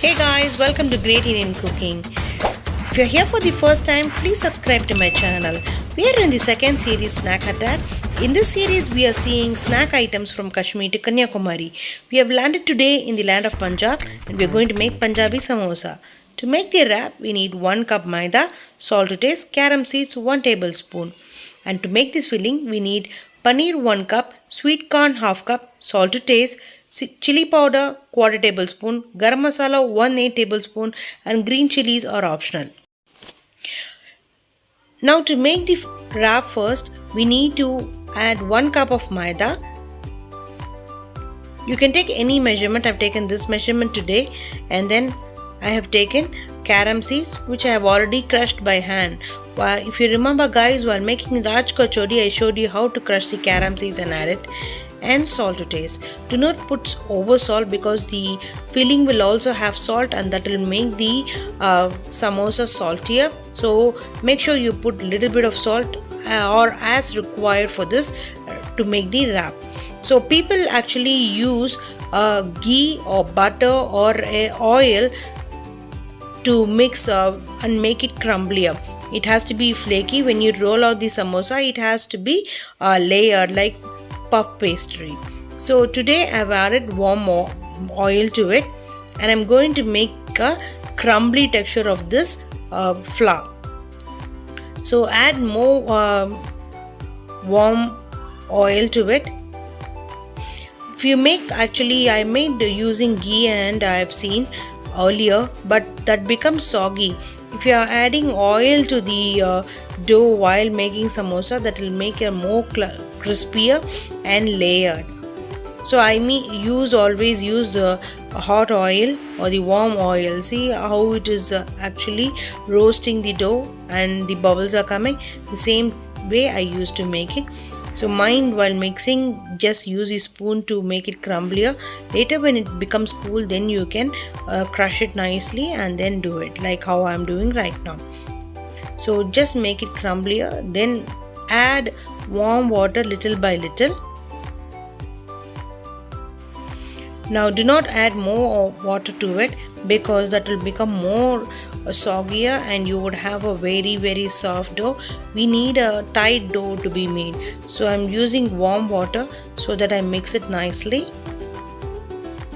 Hey guys, welcome to Great Indian Cooking. If you're here for the first time, please subscribe to my channel. We are in the second series, Snack Attack. In this series, we are seeing snack items from Kashmir to Kanyakumari. We have landed today in the land of Punjab and we are going to make Punjabi samosa. To make the wrap, we need 1 cup maida, salt to taste, carom seeds 1 tablespoon. And to make this filling, we need paneer 1 cup, sweet corn half cup, salt to taste, chili powder quarter tablespoon, garam masala 1/8 tablespoon, and green chilies are optional. Now to make the wrap first, we need to add 1 cup of maida. You can take any measurement. I've taken this measurement today, and then I have taken carom seeds which I have already crushed by hand. If you remember guys, while making Raj Kachori, I showed you how to crush the carom seeds and add it, and salt to taste. Do not put over salt because the filling will also have salt and that will make the samosa saltier. So make sure you put little bit of salt or as required for this to make the wrap. So people actually use ghee or butter or oil to mix and make it crumblier. It has to be flaky. When you roll out the samosa, it has to be layered like puff pastry. So today I've added warm oil to it and I'm going to make a crumbly texture of this flour. So add more warm oil to it. If you make, actually I made using ghee and I've seen earlier, but that becomes soggy. If you are adding oil to the dough while making samosa, that will make it more crispier and layered. So I always use hot oil or the warm oil. See how it is actually roasting the dough and the bubbles are coming. The same way I used to make it. So mine, while mixing, just use a spoon to make it crumblier. Later when it becomes cool, then you can crush it nicely and then do it like how I am doing right now. So just make it crumblier, then add warm water little by little. Now do not add more water to it because that will become more soggier and you would have a very soft dough. We need a tight dough to be made. So I'm using warm water so that I mix it nicely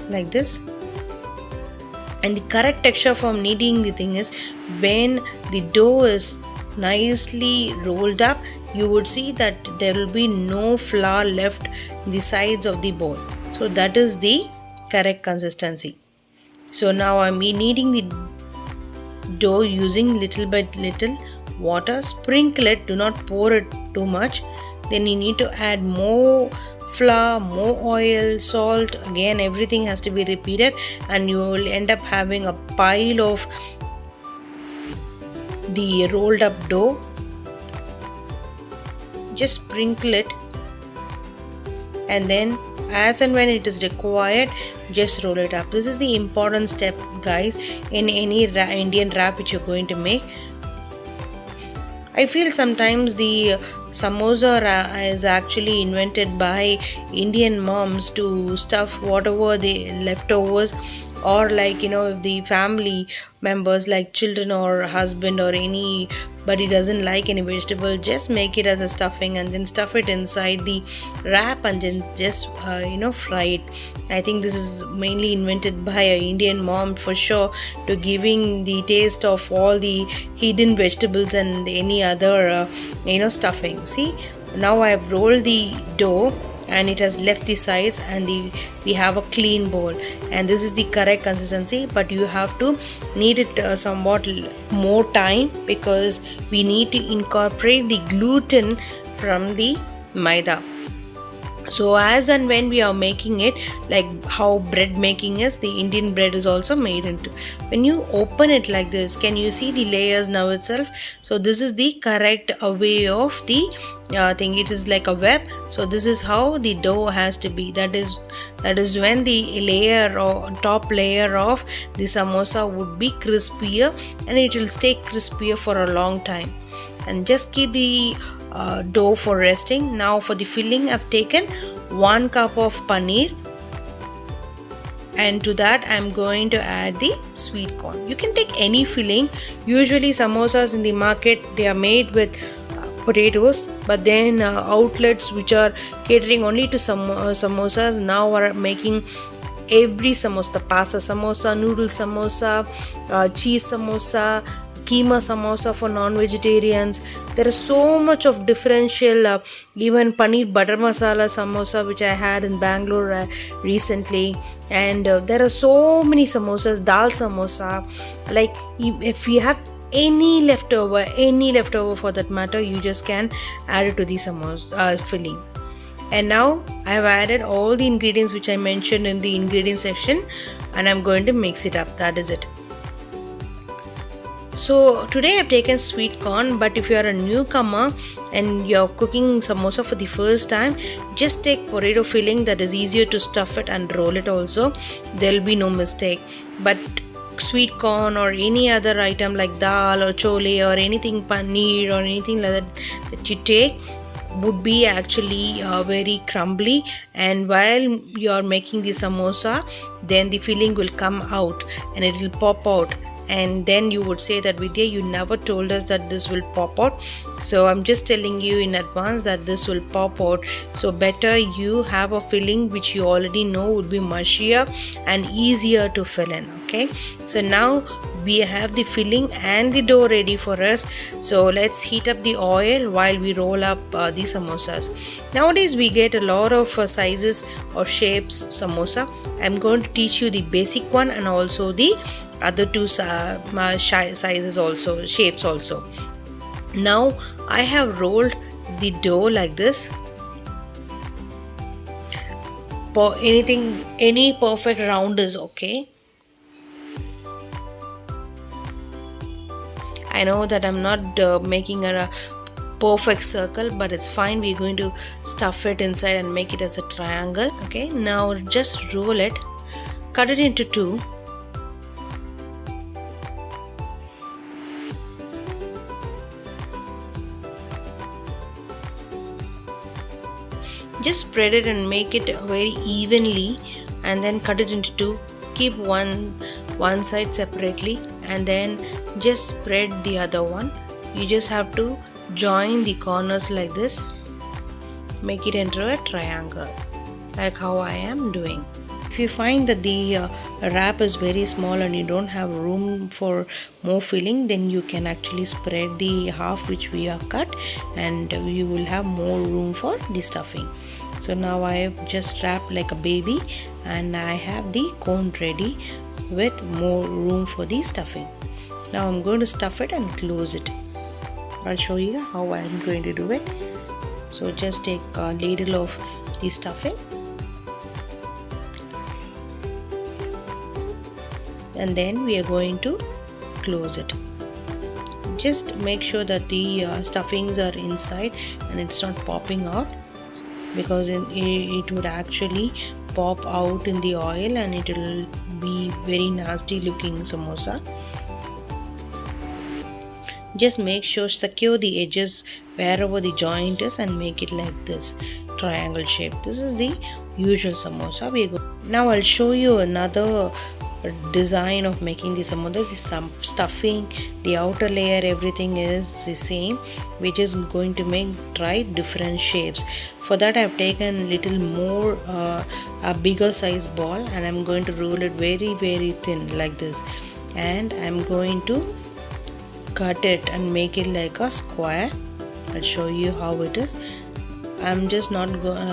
like this. And the correct texture for kneading the thing is when the dough is nicely rolled up, you would see that there will be no flour left in the sides of the bowl. So that is the correct consistency. So now I'm kneading the dough using little by little water. Sprinkle it, do not pour it too much. Then you need to add more flour, more oil, salt. Again, everything has to be repeated and you will end up having a pile of the rolled up dough. Just sprinkle it and then as and when it is required, just roll it up. This is the important step guys in any Indian wrap which you're going to make. I feel sometimes the samosa is actually invented by Indian moms to stuff whatever the leftovers, or like if the family members like children or husband or anybody doesn't like any vegetable, just make it as a stuffing and then stuff it inside the wrap and then just fry it. I think this is mainly invented by an Indian mom for sure, to giving the taste of all the hidden vegetables and any other stuffing. See, now I have rolled the dough and it has left the sides and we have a clean bowl, and this is the correct consistency, but you have to knead it somewhat more time because we need to incorporate the gluten from the maida. So as and when we are making it, like how bread making is, the Indian bread is also made into. When you open it like this, can you see the layers now itself? So this is the correct way of the thing. It is like a web. So this is how the dough has to be. That is when the layer or top layer of the samosa would be crispier and it will stay crispier for a long time. And just keep the dough for resting. Now for the filling, I've taken 1 cup of paneer and to that I'm going to add the sweet corn. You can take any filling. Usually samosas in the market, they are made with potatoes, but then outlets which are catering only to samosas now are making every samosa: the pasta samosa, noodle samosa, cheese samosa, keema samosa for non-vegetarians. There is so much of differential, even paneer butter masala samosa which I had in Bangalore recently, and there are so many samosas, dal samosa. Like if you have any leftover for that matter, you just can add it to the samosa filling. And now I have added all the ingredients which I mentioned in the ingredient section, and I'm going to mix it up. That is it. So today I've taken sweet corn, but if you are a newcomer and you're cooking samosa for the first time, just take potato filling. That is easier to stuff it and roll it also. There'll be no mistake. But sweet corn or any other item like dal or chole or anything, paneer or anything like that you take, would be actually very crumbly, and while you're making the samosa, then the filling will come out and it will pop out, and then you would say that Vidya, you never told us that this will pop out. So I'm just telling you in advance that this will pop out. So better you have a filling which you already know would be mushier and easier to fill in. Okay, so now we have the filling and the dough ready for us. So let's heat up the oil while we roll up the samosas. Nowadays we get a lot of sizes or shapes samosa. I'm going to teach you the basic one and also the other two sizes also, shapes also. Now I have rolled the dough like this. Any perfect round is okay. I know that I'm not making a perfect circle, but it's fine. We're going to stuff it inside and make it as a triangle. Okay, now just roll it, cut it into two. Just spread it and make it very evenly, and then cut it into two. Keep one side separately and then just spread the other one. You just have to join the corners like this, make it into a triangle like how I am doing. If you find that the wrap is very small and you don't have room for more filling, then you can actually spread the half which we have cut, and you will have more room for the stuffing. So now I have just wrapped like a baby, and I have the cone ready with more room for the stuffing. Now I'm going to stuff it and close it. I'll show you how I'm going to do it. So just take a ladle of the stuffing, and then we are going to close it. Just make sure that the stuffings are inside and it's not popping out, because it would actually pop out in the oil and it will be very nasty looking samosa. Just make sure secure the edges wherever the joint is and make it like this triangle shape. This is the usual samosa. Now I'll show you another design of making the samosa. The stuffing, the outer layer, everything is the same. We're just going to try different shapes. For that I've taken little more a bigger size ball, and I'm going to roll it very very thin like this, and I'm going to cut it and make it like a square. I'll show you how it is. I'm just not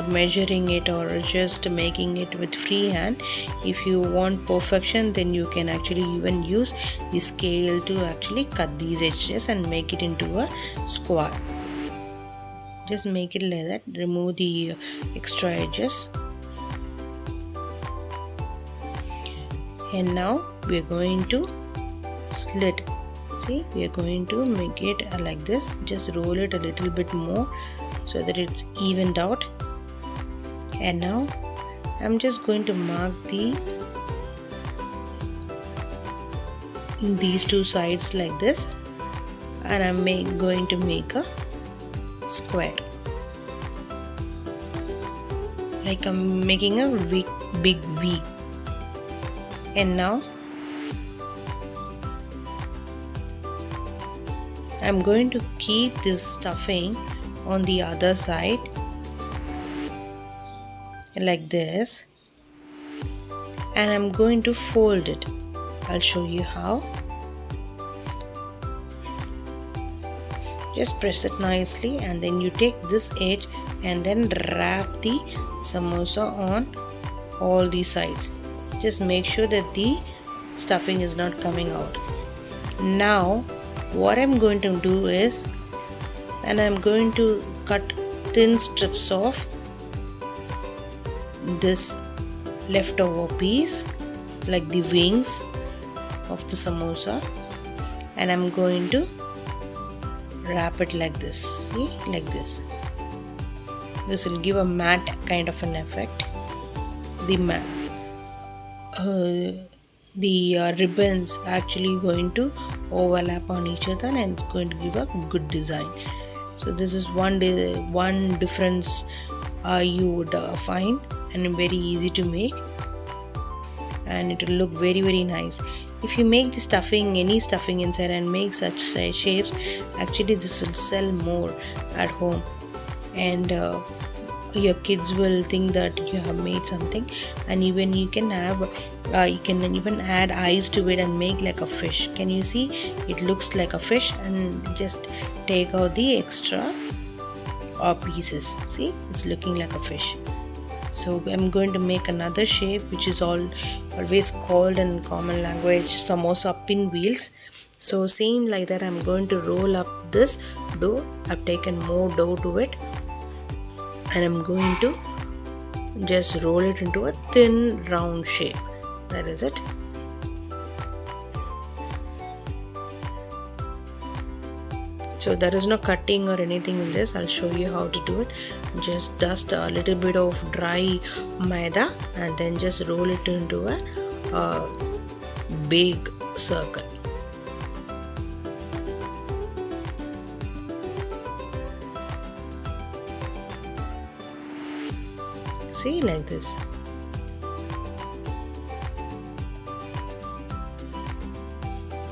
measuring it or just making it with free hand. If you want perfection, then you can actually even use the scale to actually cut these edges and make it into a square. Just make it like that. Remove the extra edges. And now we are going to slit. See, we are going to make it like this. Just roll it a little bit more so that it's evened out. And now I'm just going to mark these two sides like this, and I'm going to make a square, like I'm making a big V. And now I'm going to keep this stuffing on the other side like this, and I'm going to fold it. I'll show you how. Just press it nicely, and then you take this edge and then wrap the samosa on all the sides. Just make sure that the stuffing is not coming out. Now what I'm going to do is, and I'm going to cut thin strips of this leftover piece, like the wings of the samosa, and I'm going to wrap it like this. See, like this. This will give a matte kind of an effect. The ribbons actually going to overlap on each other, and it's going to give a good design. So this is one difference you would find, and very easy to make, and it will look very nice. If you make the stuffing, any stuffing inside, and make such shapes, actually this will sell more at home, and your kids will think that you have made something. And even you can even add eyes to it and make like a fish. Can you see? It looks like a fish, and just take out the extra pieces. See, it's looking like a fish. So I'm going to make another shape, which is always called in common language samosa pinwheels. So same like that, I'm going to roll up this dough. I've taken more dough to it, and I'm going to just roll it into a thin round shape. That is it. So there is no cutting or anything in this. I'll show you how to do it. Just dust a little bit of dry maida and then just roll it into a big circle. See, like this.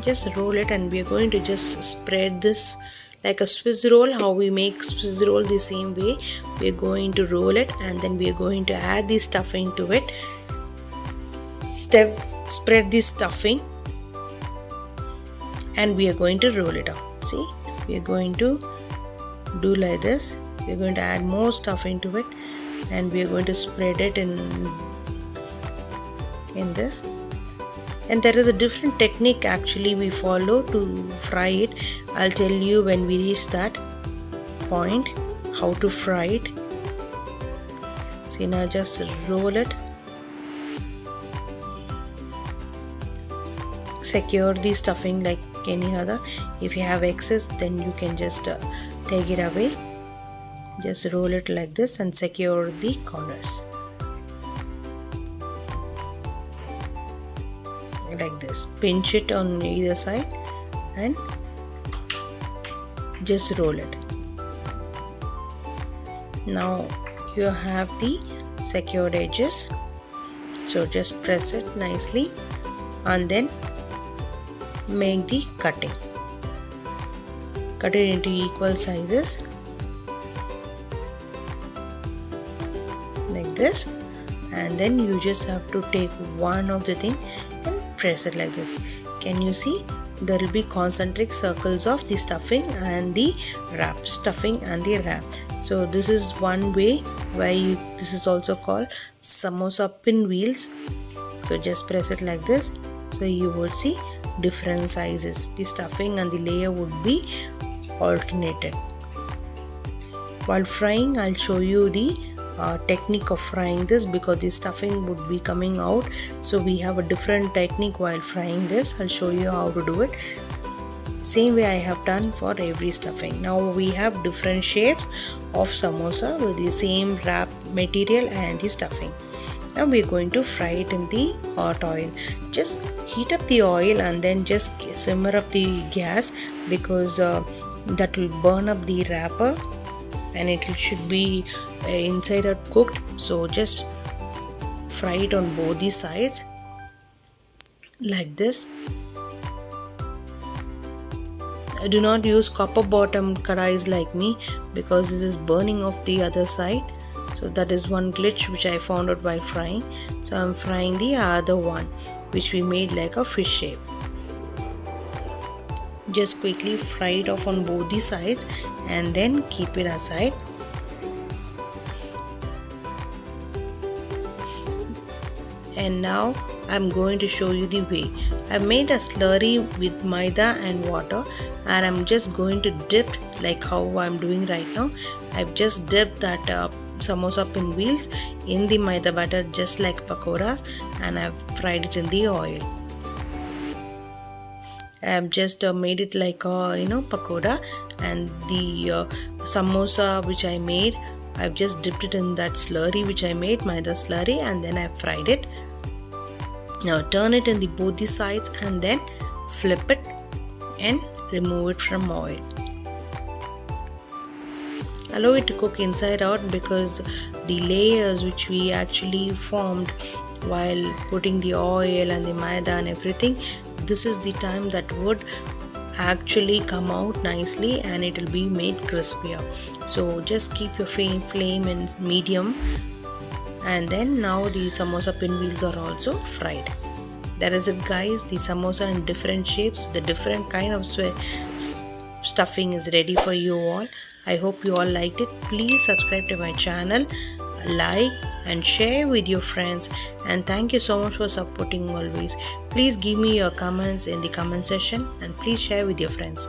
Just roll it, and we are going to just spread this like a Swiss roll. How we make Swiss roll, the same way we are going to roll it, and then we are going to add the stuffing to it. Spread the stuffing, and we are going to roll it out. See, we are going to do like this. We are going to add more stuffing to it, and we are going to spread it in this. And there is a different technique actually we follow to fry it. I'll tell you when we reach that point how to fry it. See, now just roll it, secure the stuffing like any other. If you have excess, then you can just take it away. Just roll it like this and secure the corners like this. Pinch it on either side and just roll it. Now you have the secured edges, so just press it nicely and then make the cutting. Cut it into equal sizes like this, and then you just have to take one of the thing and press it like this. Can you see? There will be concentric circles of the stuffing and the wrap. So this is one way why this is also called samosa pinwheels. So just press it like this, so you would see different sizes. The stuffing and the layer would be alternated. While frying, I'll show you the technique of frying this, because the stuffing would be coming out, so we have a different technique while frying this. I'll show you how to do it, same way I have done for every stuffing. Now we have different shapes of samosa with the same wrap material and the stuffing. Now we are going to fry it in the hot oil. Just heat up the oil and then just simmer up the gas, because that will burn up the wrapper and it should be inside out cooked. So just fry it on both the sides. like this. Do not use copper bottom kadais like me, because this is burning off the other side. So that is one glitch which I found out while frying. So I'm frying the other one which we made like a fish shape. Just quickly fry it off on both the sides and then keep it aside. And now I'm going to show you the way. I've made a slurry with maida and water, and I'm just going to dip like how I'm doing right now. I've just dipped that samosa pinwheels in the maida batter just like pakoras, and I've fried it in the oil. I've just made it like a pakoda, and the samosa which I made, I've just dipped it in that slurry which I made, maida slurry, and then I've fried it. Now turn it in both the sides and then flip it and remove it from oil. Allow it to cook inside out, because the layers which we actually formed while putting the oil and the maida and everything, this is the time that would actually come out nicely and it will be made crispier. So just keep your flame in medium, and then now the samosa pinwheels are also fried. That is it guys, the samosa in different shapes with a different kind of stuffing is ready for you all. I hope you all liked it. Please subscribe to my channel, like and share with your friends, and thank you so much for supporting always. Please give me your comments in the comment section and please share with your friends.